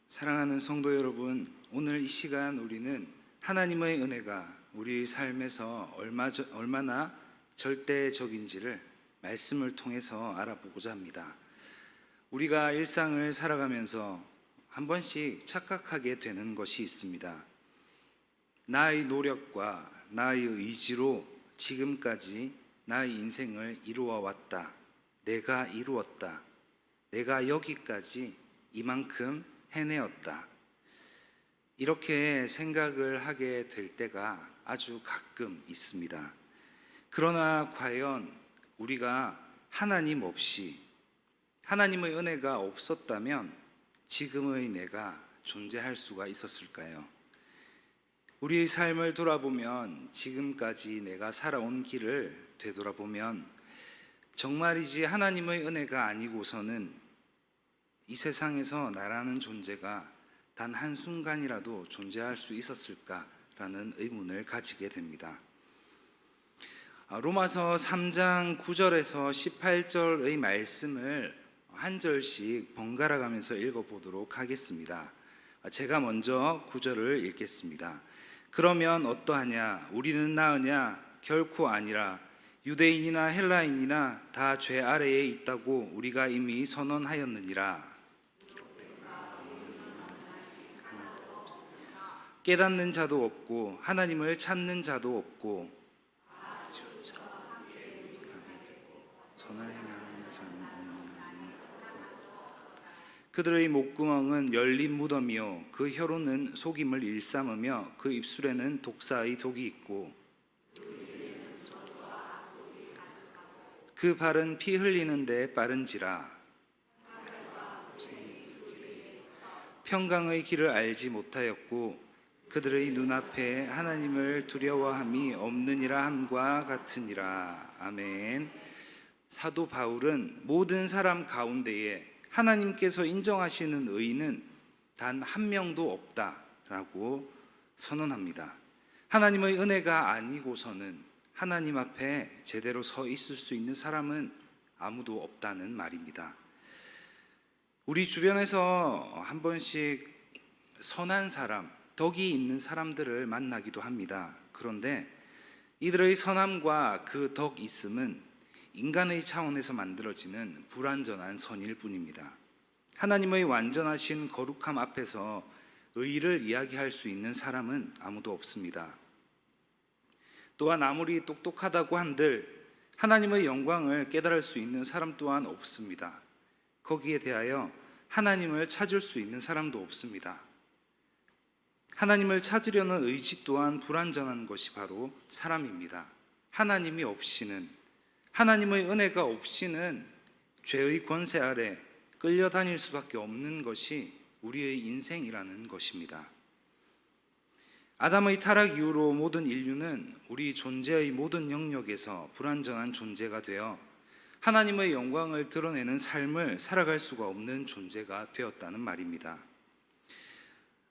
사랑하는 성도 여러분, 오늘 이 시간 우리는 하나님의 은혜가 우리 삶에서 얼마나 절대적인지를 말씀을 통해서 알아보고자 합니다. 우리가 일상을 살아가면서 한 번씩 착각하게 되는 것이 있습니다. 나의 노력과 나의 의지로 지금까지 나의 인생을 이루어 왔다. 내가 이루었다. 내가 여기까지 이만큼 해내었다. 이렇게 생각을 하게 될 때가 아주 가끔 있습니다. 그러나 과연 우리가 하나님 없이, 하나님의 은혜가 없었다면 지금의 내가 존재할 수가 있었을까요? 우리의 삶을 돌아보면, 지금까지 내가 살아온 길을 되돌아보면 정말이지 하나님의 은혜가 아니고서는 이 세상에서 나라는 존재가 단 한순간이라도 존재할 수 있었을까라는 의문을 가지게 됩니다. 로마서 3장 9절에서 18절의 말씀을 한 절씩 번갈아 가면서 읽어보도록 하겠습니다. 제가 먼저 9절을 읽겠습니다. 그러면 어떠하냐? 우리는 나으냐? 결코 아니라. 유대인이나 헬라인이나 다 죄 아래에 있다고 우리가 이미 선언하였느니라. 깨닫는 자도 없고 하나님을 찾는 자도 없고 선을 행하는 자는 없나니 그들의 목구멍은 열린 무덤이요 그 혀로는 속임을 일삼으며 그 입술에는 독사의 독이 있고 그 발은 피 흘리는 데 빠른지라. 평강의 길을 알지 못하였고 그들의 눈앞에 하나님을 두려워함이 없느니라 함과 같으니라. 아멘. 사도 바울은 모든 사람 가운데에 하나님께서 인정하시는 의인은 단 한 명도 없다라고 선언합니다. 하나님의 은혜가 아니고서는 하나님 앞에 제대로 서 있을 수 있는 사람은 아무도 없다는 말입니다. 우리 주변에서 한 번씩 선한 사람, 덕이 있는 사람들을 만나기도 합니다. 그런데 이들의 선함과 그 덕 있음은 인간의 차원에서 만들어지는 불완전한 선일 뿐입니다. 하나님의 완전하신 거룩함 앞에서 의를 이야기할 수 있는 사람은 아무도 없습니다. 또한 아무리 똑똑하다고 한들 하나님의 영광을 깨달을 수 있는 사람 또한 없습니다. 거기에 대하여 하나님을 찾을 수 있는 사람도 없습니다. 하나님을 찾으려는 의지 또한 불완전한 것이 바로 사람입니다. 하나님이 없이는, 하나님의 은혜가 없이는 죄의 권세 아래 끌려다닐 수밖에 없는 것이 우리의 인생이라는 것입니다. 아담의 타락 이후로 모든 인류는 우리 존재의 모든 영역에서 불완전한 존재가 되어 하나님의 영광을 드러내는 삶을 살아갈 수가 없는 존재가 되었다는 말입니다.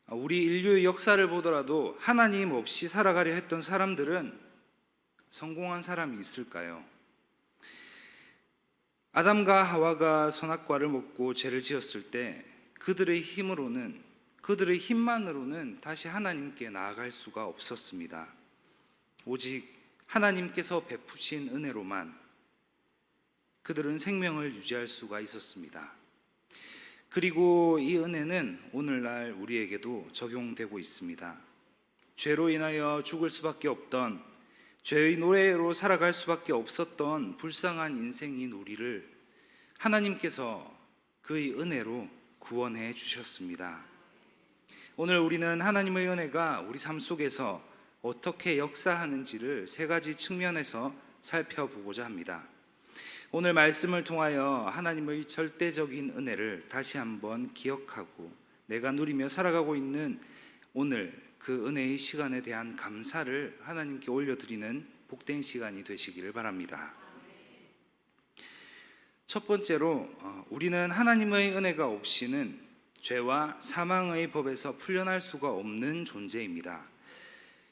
우리 인류의 역사를 보더라도 하나님 없이 살아가려 했던 사람들은 성공한 사람이 있을까요? 아담과 하와가 선악과를 먹고 죄를 지었을 때 그들의 힘만으로는 다시 하나님께 나아갈 수가 없었습니다. 오직 하나님께서 베푸신 은혜로만 그들은 생명을 유지할 수가 있었습니다. 그리고 이 은혜는 오늘날 우리에게도 적용되고 있습니다. 죄로 인하여 죽을 수밖에 없던, 죄의 노예로 살아갈 수밖에 없었던 불쌍한 인생인 우리를 하나님께서 그의 은혜로 구원해 주셨습니다. 오늘 우리는 하나님의 은혜가 우리 삶 속에서 어떻게 역사하는지를 세 가지 측면에서 살펴보고자 합니다. 오늘 말씀을 통하여 하나님의 절대적인 은혜를 다시 한번 기억하고 내가 누리며 살아가고 있는 오늘 그 은혜의 시간에 대한 감사를 하나님께 올려드리는 복된 시간이 되시기를 바랍니다. 첫 번째로 우리는 하나님의 은혜가 없이는 죄와 사망의 법에서 풀려날 수가 없는 존재입니다.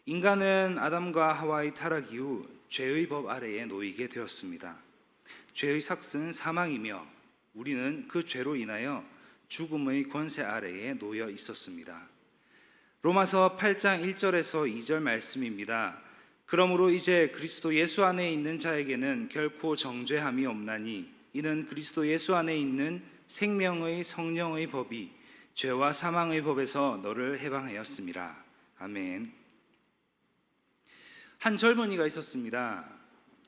인간은 아담과 하와의 타락 이후 죄의 법 아래에 놓이게 되었습니다. 죄의 삭은 사망이며 우리는 그 죄로 인하여 죽음의 권세 아래에 놓여 있었습니다. 로마서 8장 1절에서 2절 말씀입니다. 그러므로 이제 그리스도 예수 안에 있는 자에게는 결코 정죄함이 없나니 이는 그리스도 예수 안에 있는 생명의 성령의 법이 죄와 사망의 법에서 너를 해방하였습니다. 아멘. 한 젊은이가 있었습니다.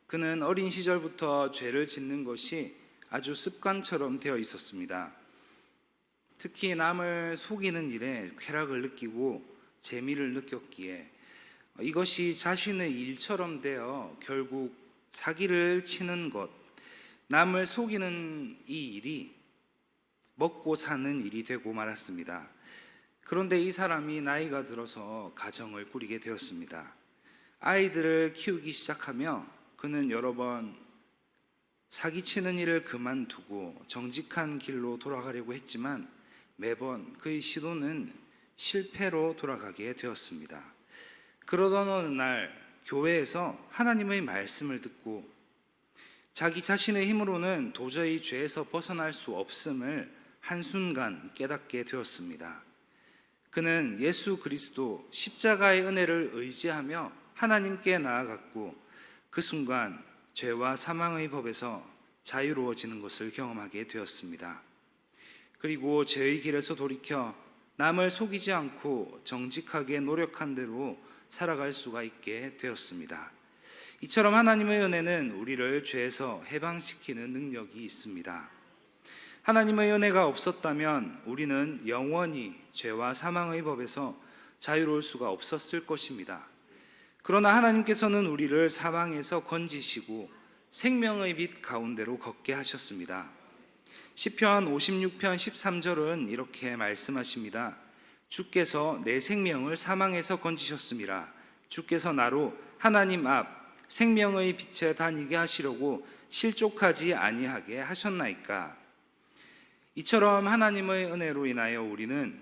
그는 어린 시절부터 죄를 짓는 것이 아주 습관처럼 되어 있었습니다. 특히 남을 속이는 일에 쾌락을 느끼고 재미를 느꼈기에 이것이 자신의 일처럼 되어 결국 사기를 치는 것, 남을 속이는 이 일이 먹고 사는 일이 되고 말았습니다. 그런데 이 사람이 나이가 들어서 가정을 꾸리게 되었습니다. 아이들을 키우기 시작하며 그는 여러 번 사기치는 일을 그만두고 정직한 길로 돌아가려고 했지만 매번 그의 시도는 실패로 돌아가게 되었습니다. 그러던 어느 날 교회에서 하나님의 말씀을 듣고 자기 자신의 힘으로는 도저히 죄에서 벗어날 수 없음을 한순간 깨닫게 되었습니다. 그는 예수 그리스도 십자가의 은혜를 의지하며 하나님께 나아갔고 그 순간 죄와 사망의 법에서 자유로워지는 것을 경험하게 되었습니다. 그리고 죄의 길에서 돌이켜 남을 속이지 않고 정직하게 노력한 대로 살아갈 수가 있게 되었습니다. 이처럼 하나님의 은혜는 우리를 죄에서 해방시키는 능력이 있습니다. 하나님의 은혜가 없었다면 우리는 영원히 죄와 사망의 법에서 자유로울 수가 없었을 것입니다. 그러나 하나님께서는 우리를 사망에서 건지시고 생명의 빛 가운데로 걷게 하셨습니다. 시편 56편 13절은 이렇게 말씀하십니다. 주께서 내 생명을 사망에서 건지셨음이라. 주께서 나로 하나님 앞 생명의 빛에 다니게 하시려고 실족하지 아니하게 하셨나이까. 이처럼 하나님의 은혜로 인하여 우리는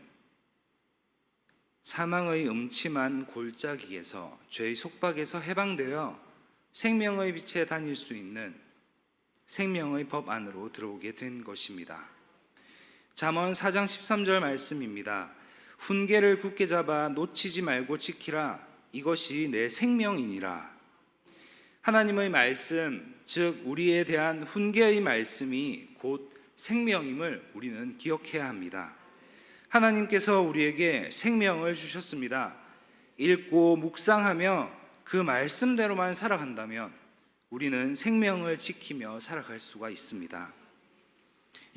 사망의 음침한 골짜기에서 죄의 속박에서 해방되어 생명의 빛에 다닐 수 있는 생명의 법 안으로 들어오게 된 것입니다. 잠언 4장 13절 말씀입니다. 훈계를 굳게 잡아 놓치지 말고 지키라. 이것이 내 생명이니라. 하나님의 말씀, 즉 우리에 대한 훈계의 말씀이 곧 생명임을 우리는 기억해야 합니다. 하나님께서 우리에게 생명을 주셨습니다. 읽고 묵상하며 그 말씀대로만 살아간다면 우리는 생명을 지키며 살아갈 수가 있습니다.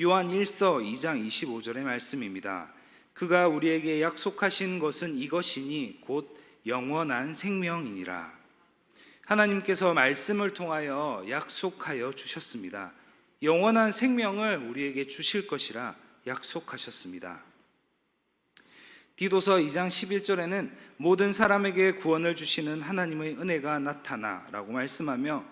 요한 1서 2장 25절의 말씀입니다. 그가 우리에게 약속하신 것은 이것이니 곧 영원한 생명이니라. 하나님께서 말씀을 통하여 약속하여 주셨습니다. 영원한 생명을 우리에게 주실 것이라 약속하셨습니다. 디도서 2장 11절에는 모든 사람에게 구원을 주시는 하나님의 은혜가 나타나 라고 말씀하며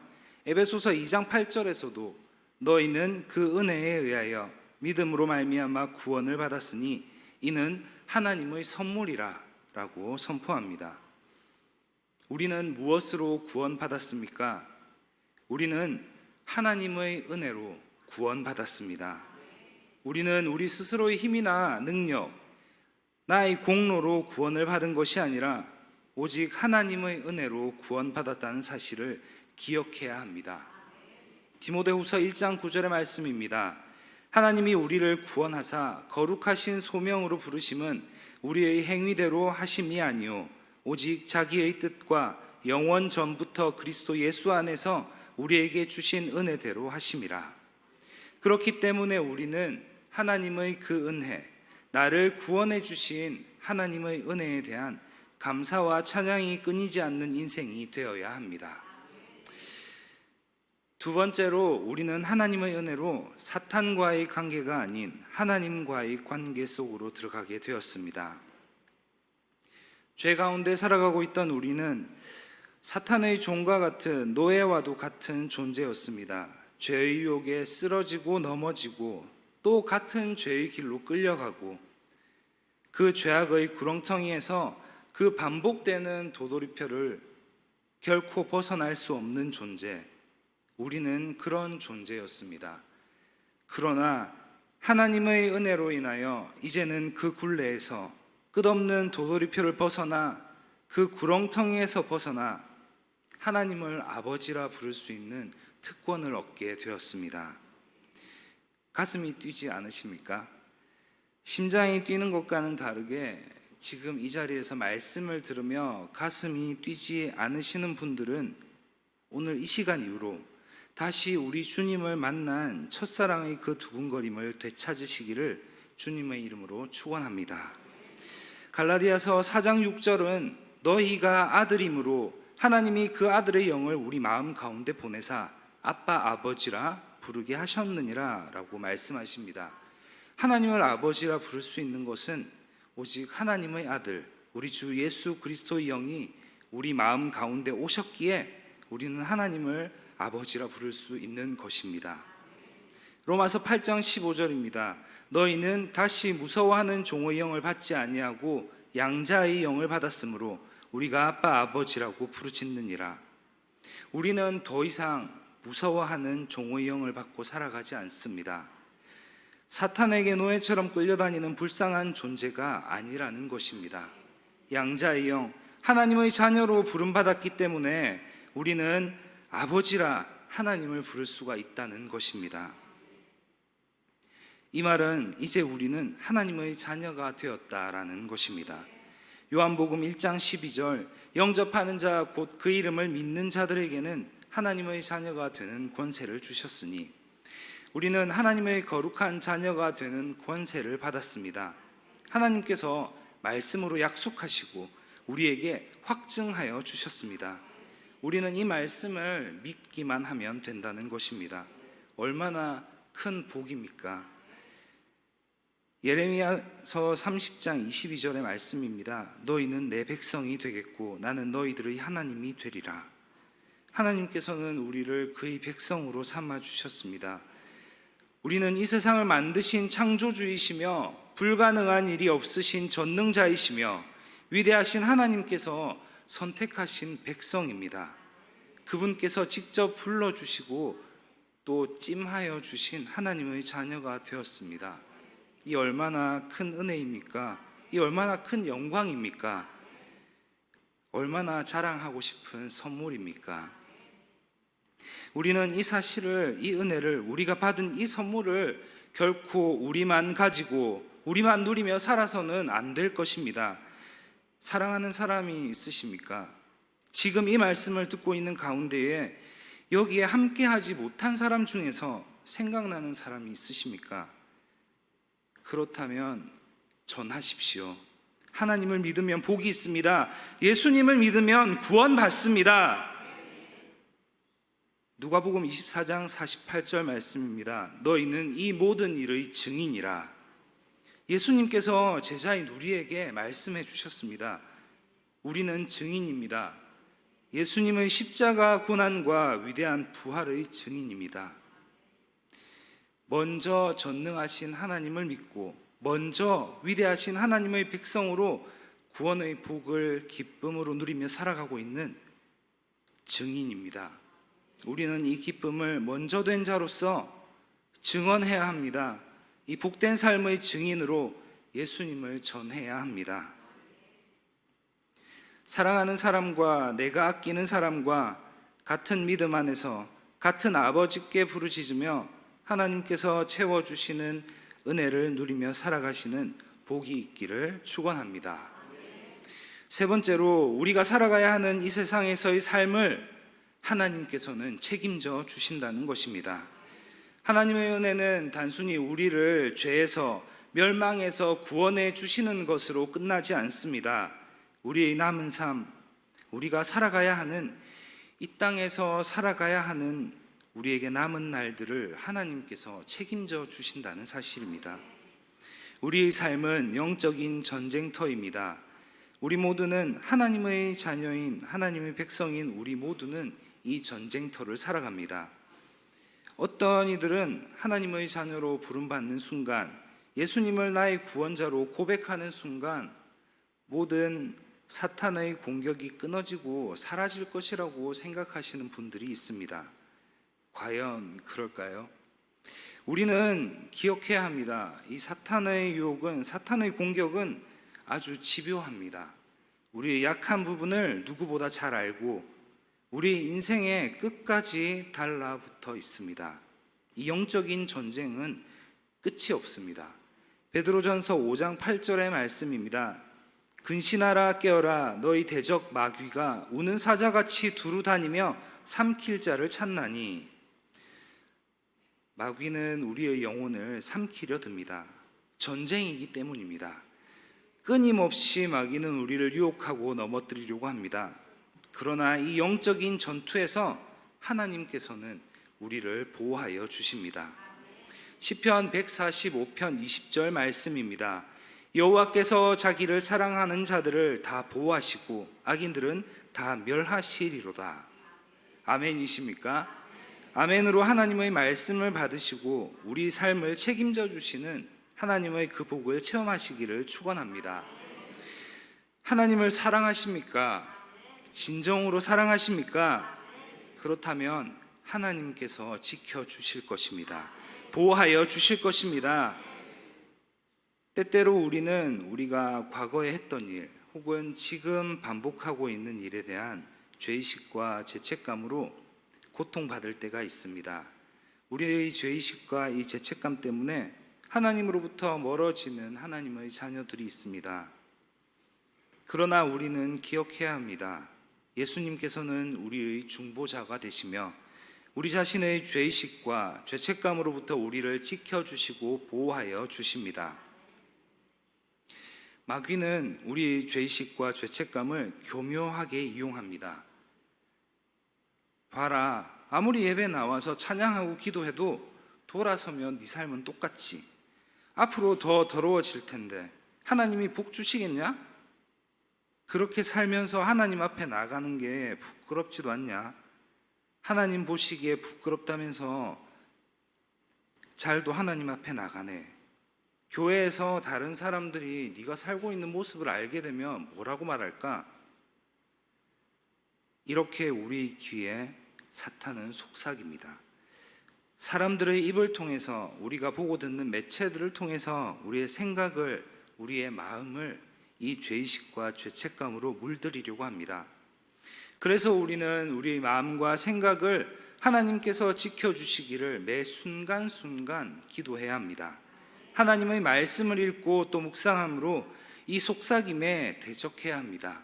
에베소서 2장 8절에서도 너희는 그 은혜에 의하여 믿음으로 말미암아 구원을 받았으니 이는 하나님의 선물이라 라고 선포합니다. 우리는 무엇으로 구원받았습니까? 우리는 하나님의 은혜로 구원받았습니다. 우리는 우리 스스로의 힘이나 능력, 나의 공로로 구원을 받은 것이 아니라 오직 하나님의 은혜로 구원받았다는 사실을 기억해야 합니다. 디모데후서 1장 9절의 말씀입니다. 하나님이 우리를 구원하사 거룩하신 소명으로 부르심은 우리의 행위대로 하심이 아니요 오직 자기의 뜻과 영원 전부터 그리스도 예수 안에서 우리에게 주신 은혜대로 하심이라. 그렇기 때문에 우리는 하나님의 그 은혜, 나를 구원해 주신 하나님의 은혜에 대한 감사와 찬양이 끊이지 않는 인생이 되어야 합니다. 두 번째로 우리는 하나님의 은혜로 사탄과의 관계가 아닌 하나님과의 관계 속으로 들어가게 되었습니다. 죄 가운데 살아가고 있던 우리는 사탄의 종과 같은 노예와도 같은 존재였습니다. 죄의 유혹에 쓰러지고 넘어지고 또 같은 죄의 길로 끌려가고 그 죄악의 구렁텅이에서 그 반복되는 도돌이표를 결코 벗어날 수 없는 존재, 우리는 그런 존재였습니다. 그러나 하나님의 은혜로 인하여 이제는 그 굴레에서, 끝없는 도돌이표를 벗어나 그 구렁텅이에서 벗어나 하나님을 아버지라 부를 수 있는 특권을 얻게 되었습니다. 가슴이 뛰지 않으십니까? 심장이 뛰는 것과는 다르게 지금 이 자리에서 말씀을 들으며 가슴이 뛰지 않으시는 분들은 오늘 이 시간 이후로 다시 우리 주님을 만난 첫사랑의 그 두근거림을 되찾으시기를 주님의 이름으로 축원합니다. 갈라디아서 4장 6절은 너희가 아들임으로 하나님이 그 아들의 영을 우리 마음 가운데 보내사 아빠 아버지라 부르게 하셨느니라 라고 말씀하십니다. 하나님을 아버지라 부를 수 있는 것은 오직 하나님의 아들, 우리 주 예수 그리스도의 영이 우리 마음 가운데 오셨기에 우리는 하나님을 아버지라 부를 수 있는 것입니다. 로마서 8장 15절입니다. 너희는 다시 무서워하는 종의 영을 받지 아니하고 양자의 영을 받았으므로 우리가 아빠 아버지라고 부르짖느니라. 우리는 더 이상 무서워하는 종의 영을 받고 살아가지 않습니다. 사탄에게 노예처럼 끌려다니는 불쌍한 존재가 아니라는 것입니다. 양자의 영, 하나님의 자녀로 부름받았기 때문에 우리는 아버지라 하나님을 부를 수가 있다는 것입니다. 이 말은 이제 우리는 하나님의 자녀가 되었다라는 것입니다. 요한복음 1장 12절, 영접하는 자 곧 그 이름을 믿는 자들에게는 하나님의 자녀가 되는 권세를 주셨으니 우리는 하나님의 거룩한 자녀가 되는 권세를 받았습니다. 하나님께서 말씀으로 약속하시고 우리에게 확증하여 주셨습니다. 우리는 이 말씀을 믿기만 하면 된다는 것입니다. 얼마나 큰 복입니까? 예레미야서 30장 22절의 말씀입니다. 너희는 내 백성이 되겠고 나는 너희들의 하나님이 되리라. 하나님께서는 우리를 그의 백성으로 삼아 주셨습니다. 우리는 이 세상을 만드신 창조주이시며 불가능한 일이 없으신 전능자이시며 위대하신 하나님께서 선택하신 백성입니다. 그분께서 직접 불러주시고 또 찜하여 주신 하나님의 자녀가 되었습니다. 이 얼마나 큰 은혜입니까? 이 얼마나 큰 영광입니까? 얼마나 자랑하고 싶은 선물입니까? 우리는 이 사실을, 이 은혜를, 우리가 받은 이 선물을 결코 우리만 가지고 우리만 누리며 살아서는 안 될 것입니다. 사랑하는 사람이 있으십니까? 지금 이 말씀을 듣고 있는 가운데에 여기에 함께하지 못한 사람 중에서 생각나는 사람이 있으십니까? 그렇다면 전하십시오. 하나님을 믿으면 복이 있습니다. 예수님을 믿으면 구원받습니다. 누가복음 24장 48절 말씀입니다. 너희는 이 모든 일의 증인이라. 예수님께서 제자인 우리에게 말씀해 주셨습니다. 우리는 증인입니다. 예수님의 십자가 고난과 위대한 부활의 증인입니다. 먼저 전능하신 하나님을 믿고 먼저 위대하신 하나님의 백성으로 구원의 복을 기쁨으로 누리며 살아가고 있는 증인입니다. 우리는 이 기쁨을 먼저 된 자로서 증언해야 합니다. 이 복된 삶의 증인으로 예수님을 전해야 합니다. 사랑하는 사람과 내가 아끼는 사람과 같은 믿음 안에서 같은 아버지께 부르짖으며 하나님께서 채워주시는 은혜를 누리며 살아가시는 복이 있기를 축원합니다. 세 번째로, 우리가 살아가야 하는 이 세상에서의 삶을 하나님께서는 책임져 주신다는 것입니다. 하나님의 은혜는 단순히 우리를 죄에서, 멸망에서 구원해 주시는 것으로 끝나지 않습니다. 우리의 남은 삶, 우리가 살아가야 하는, 이 땅에서 살아가야 하는 우리에게 남은 날들을 하나님께서 책임져 주신다는 사실입니다. 우리의 삶은 영적인 전쟁터입니다. 우리 모두는 하나님의 자녀인, 하나님의 백성인 우리 모두는 이 전쟁터를 살아갑니다. 어떤 이들은 하나님의 자녀로 부름받는 순간, 예수님을 나의 구원자로 고백하는 순간 모든 사탄의 공격이 끊어지고 사라질 것이라고 생각하시는 분들이 있습니다. 과연 그럴까요? 우리는 기억해야 합니다. 이 사탄의 유혹은, 사탄의 공격은 아주 집요합니다. 우리의 약한 부분을 누구보다 잘 알고 우리 인생의 끝까지 달라붙어 있습니다. 이 영적인 전쟁은 끝이 없습니다. 베드로전서 5장 8절의 말씀입니다. 근신하라 깨어라 너희 대적 마귀가 우는 사자같이 두루 다니며 삼킬 자를 찾나니. 마귀는 우리의 영혼을 삼키려 듭니다. 전쟁이기 때문입니다. 끊임없이 마귀는 우리를 유혹하고 넘어뜨리려고 합니다. 그러나 이 영적인 전투에서 하나님께서는 우리를 보호하여 주십니다. 시편 145편 20절 말씀입니다. 여호와께서 자기를 사랑하는 자들을 다 보호하시고 악인들은 다 멸하시리로다. 아멘이십니까? 아멘으로 하나님의 말씀을 받으시고 우리 삶을 책임져 주시는 하나님의 그 복을 체험하시기를 축원합니다. 하나님을 사랑하십니까? 진정으로 사랑하십니까? 그렇다면 하나님께서 지켜주실 것입니다. 보호하여 주실 것입니다. 때때로 우리는 우리가 과거에 했던 일 혹은 지금 반복하고 있는 일에 대한 죄의식과 죄책감으로 고통받을 때가 있습니다. 우리의 죄의식과 이 죄책감 때문에 하나님으로부터 멀어지는 하나님의 자녀들이 있습니다. 그러나 우리는 기억해야 합니다. 예수님께서는 우리의 중보자가 되시며 우리 자신의 죄의식과 죄책감으로부터 우리를 지켜주시고 보호하여 주십니다. 마귀는 우리의 죄의식과 죄책감을 교묘하게 이용합니다. 봐라, 아무리 예배 나와서 찬양하고 기도해도 돌아서면 네 삶은 똑같지. 앞으로 더 더러워질 텐데 하나님이 복 주시겠냐? 그렇게 살면서 하나님 앞에 나가는 게 부끄럽지도 않냐? 하나님 보시기에 부끄럽다면서 잘도 하나님 앞에 나가네. 교회에서 다른 사람들이 네가 살고 있는 모습을 알게 되면 뭐라고 말할까? 이렇게 우리 귀에 사탄은 속삭입니다. 사람들의 입을 통해서 우리가 보고 듣는 매체들을 통해서 우리의 생각을, 우리의 마음을 이 죄의식과 죄책감으로 물들이려고 합니다. 그래서 우리는 우리의 마음과 생각을 하나님께서 지켜주시기를 매 순간순간 기도해야 합니다. 하나님의 말씀을 읽고 또 묵상함으로 이 속삭임에 대적해야 합니다.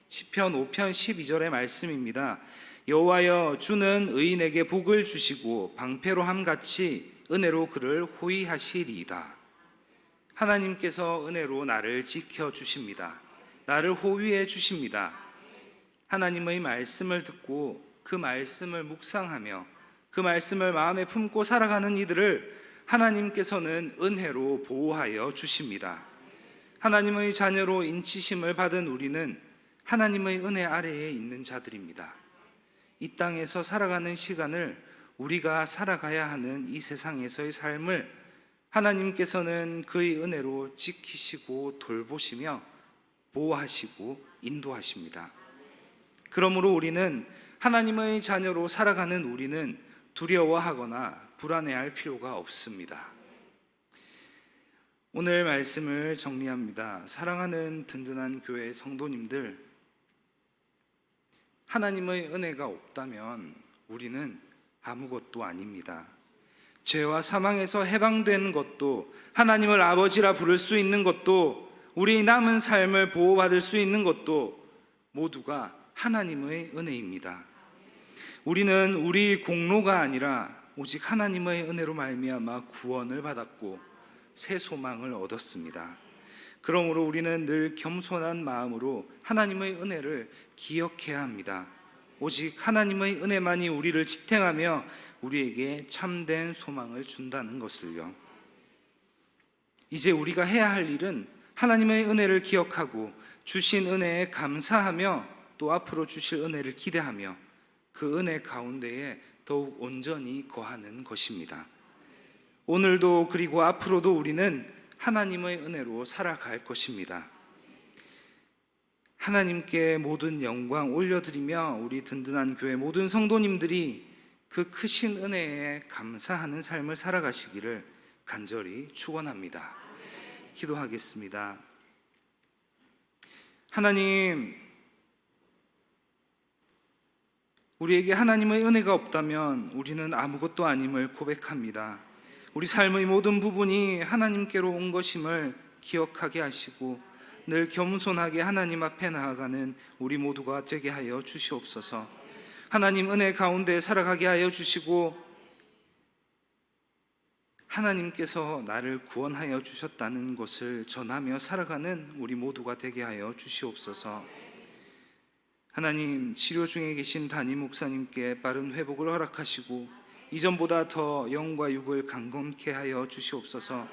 시편 5편 12절의 말씀입니다. 여호와여 주는 의인에게 복을 주시고 방패로 함같이 은혜로 그를 호위하시리이다. 하나님께서 은혜로 나를 지켜주십니다. 나를 호위해 주십니다. 하나님의 말씀을 듣고 그 말씀을 묵상하며 그 말씀을 마음에 품고 살아가는 이들을 하나님께서는 은혜로 보호하여 주십니다. 하나님의 자녀로 인치심을 받은 우리는 하나님의 은혜 아래에 있는 자들입니다. 이 땅에서 살아가는 시간을 우리가 살아가야 하는 이 세상에서의 삶을 하나님께서는 그의 은혜로 지키시고 돌보시며 보호하시고 인도하십니다. 그러므로 우리는 하나님의 자녀로 살아가는 우리는 두려워하거나 불안해할 필요가 없습니다. 오늘 말씀을 정리합니다. 사랑하는 든든한 교회 성도님들, 하나님의 은혜가 없다면 우리는 아무것도 아닙니다. 죄와 사망에서 해방된 것도, 하나님을 아버지라 부를 수 있는 것도, 우리 남은 삶을 보호받을 수 있는 것도 모두가 하나님의 은혜입니다. 우리는 우리 공로가 아니라 오직 하나님의 은혜로 말미암아 구원을 받았고 새 소망을 얻었습니다. 그러므로 우리는 늘 겸손한 마음으로 하나님의 은혜를 기억해야 합니다. 오직 하나님의 은혜만이 우리를 지탱하며 우리에게 참된 소망을 준다는 것을요. 이제 우리가 해야 할 일은 하나님의 은혜를 기억하고 주신 은혜에 감사하며 또 앞으로 주실 은혜를 기대하며 그 은혜 가운데에 더욱 온전히 거하는 것입니다. 오늘도 그리고 앞으로도 우리는 하나님의 은혜로 살아갈 것입니다. 하나님께 모든 영광 올려드리며 우리 든든한 교회 모든 성도님들이 그 크신 은혜에 감사하는 삶을 살아가시기를 간절히 축원합니다. 기도하겠습니다. 하나님, 우리에게 하나님의 은혜가 없다면 우리는 아무것도 아님을 고백합니다. 우리 삶의 모든 부분이 하나님께로 온 것임을 기억하게 하시고 늘 겸손하게 하나님 앞에 나아가는 우리 모두가 되게 하여 주시옵소서. 하나님 은혜 가운데 살아가게 하여 주시고 하나님께서 나를 구원하여 주셨다는 것을 전하며 살아가는 우리 모두가 되게 하여 주시옵소서. 하나님, 치료 중에 계신 담임 목사님께 빠른 회복을 허락하시고 이전보다 더 영과 육을 강건케 하여 주시옵소서.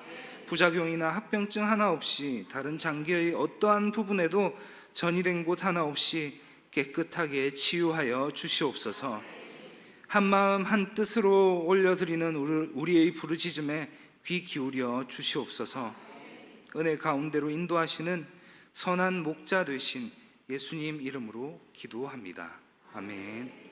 부작용이나 합병증 하나 없이 다른 장기의 어떠한 부분에도 전이된 곳 하나 없이 깨끗하게 치유하여 주시옵소서. 한마음 한뜻으로 올려드리는 우리의 부르짖음에 귀 기울여 주시옵소서. 은혜 가운데로 인도하시는 선한 목자 되신 예수님 이름으로 기도합니다. 아멘.